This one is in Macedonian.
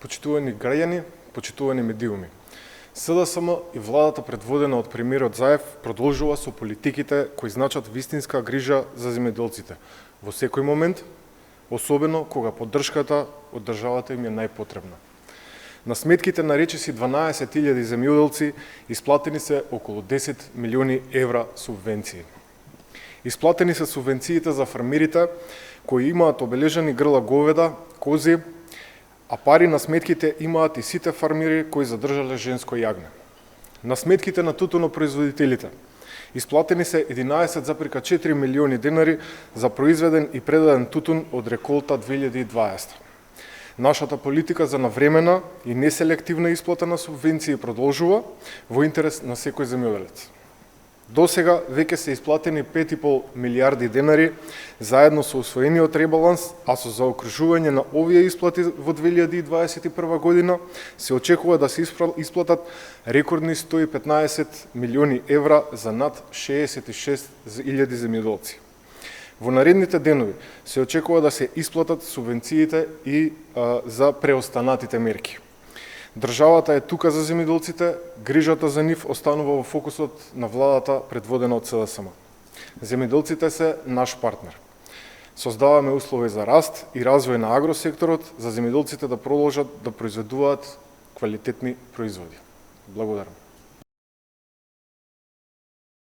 Почитувани граѓани, почитувани медиуми. СДСМ и владата предводена од премиерот Заев продолжува со политиките кои значат вистинска грижа за земјоделците во секој момент, особено кога поддршката од државата им е најпотребна. На сметките на речиси 12.000 земјоделци исплатени се околу 10 милиони евра субвенции. Исплатени се субвенциите за фармерите кои имаат обележани грла говеда, кози, а пари на сметките имаат и сите фармери кои задржале женско јагне. На сметките на тутунопроизводителите исплатени се 11,4 милиони денари за произведен и предаден тутун од реколта 2020. Нашата политика за навремена и неселективна исплата на субвенции продолжува во интерес на секој земјоделец. До сега веќе се исплатени 5,5 милиарди денари заедно со усвоениот ребаланс, а со заокружување на овие исплати во 2021 година се очекува да се исплатат рекордни 115 милиони евра за над 66.000 земјоделци. Во наредните денови се очекува да се исплатат субвенциите и за преостанатите мерки. Државата е тука за земјоделците, грижата за нив останува во фокусот на владата предводена од СДСМ. Земјоделците се наш партнер. Создаваме услови за раст и развој на агросекторот, за земјоделците да продолжат да произведуваат квалитетни производи. Благодарам.